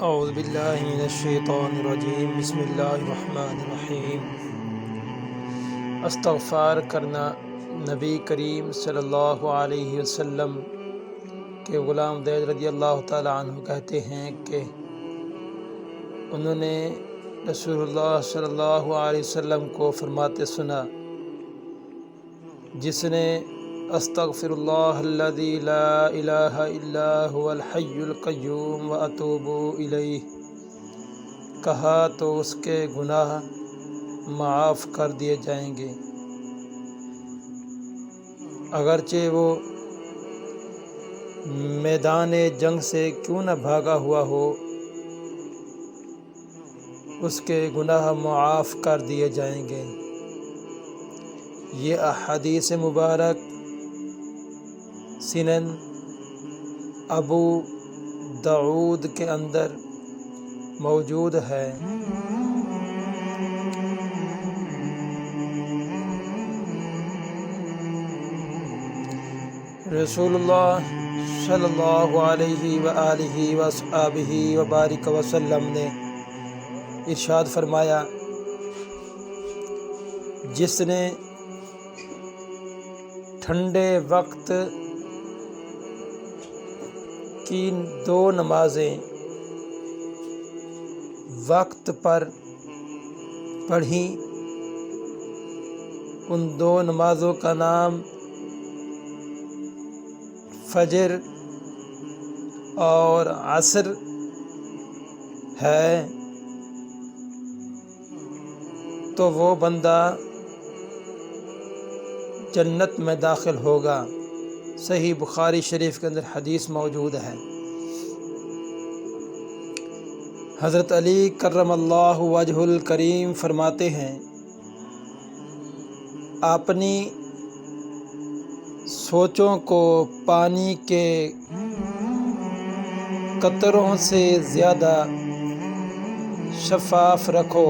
اعوذ باللہ من الشیطان الرجیم بسم اللہ الرحمن الرحیم۔ استغفار کرنا۔ نبی کریم صلی اللہ علیہ وسلم کے غلام زید رضی اللہ تعالی عنہ کہتے ہیں کہ انہوں نے رسول اللہ صلی اللہ علیہ وسلم کو فرماتے سنا، جس نے استغفر اللہ الذی لا الہ الا هو الحی القیوم واتوب الیہ کہا تو اس کے گناہ معاف کر دیے جائیں گے، اگرچہ وہ میدان جنگ سے کیوں نہ بھاگا ہوا ہو، اس کے گناہ معاف کر دیے جائیں گے۔ یہ احادیث مبارک سنن ابو داؤد کے اندر موجود ہے۔ رسول اللہ صلی اللہ علیہ وآلہ وصحبہ وبارک وسلم نے ارشاد فرمایا، جس نے ٹھنڈے وقت کی 2 نمازیں وقت پر پڑھیں، ان 2 نمازوں کا نام فجر اور عصر ہے، تو وہ بندہ جنت میں داخل ہوگا۔ صحیح بخاری شریف کے اندر حدیث موجود ہے۔ حضرت علی کرم اللہ وجہ الکریم فرماتے ہیں، اپنی سوچوں کو پانی کے قطروں سے زیادہ شفاف رکھو،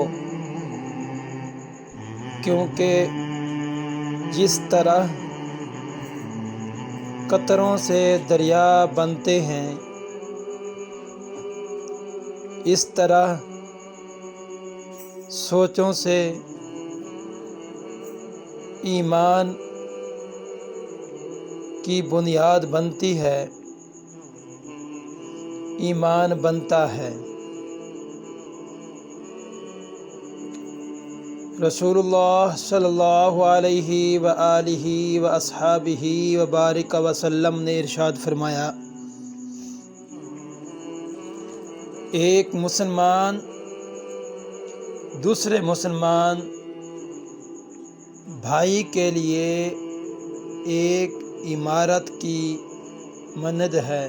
کیونکہ جس طرح قطروں سے دریا بنتے ہیں، اس طرح سوچوں سے ایمان کی بنیاد بنتی ہے، ایمان بنتا ہے۔ رسول اللہ صلی اللہ علیہ وآلہ واصحابہ وبارک وسلم نے ارشاد فرمایا، ایک مسلمان دوسرے مسلمان بھائی کے لیے ایک عمارت کی مانند ہے،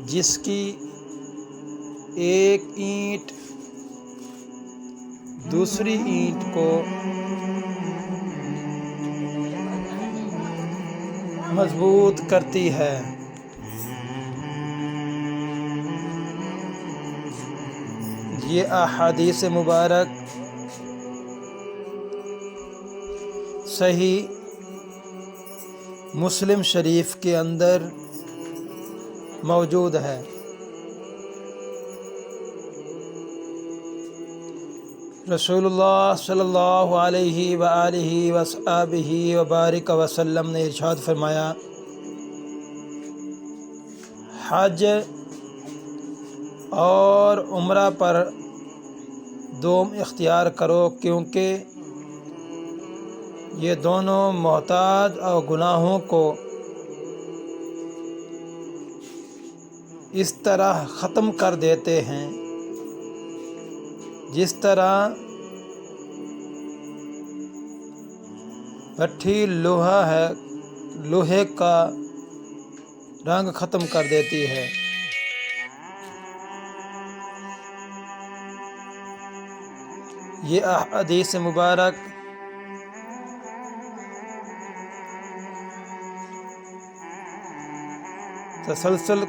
جس کی ایک اینٹ دوسری اینٹ کو مضبوط کرتی ہے۔ یہ احادیث مبارک صحیح مسلم شریف کے اندر موجود ہے۔ رسول اللہ صلی اللہ علیہ وآلہ وصحبہ وبارک وسلم نے ارشاد فرمایا، حج اور عمرہ پر دوم اختیار کرو، کیونکہ یہ دونوں معتاد اور گناہوں کو اس طرح ختم کر دیتے ہیں جس طرح بھٹی لوہے کا رنگ ختم کر دیتی ہے۔ یہ احادیث مبارک تسلسل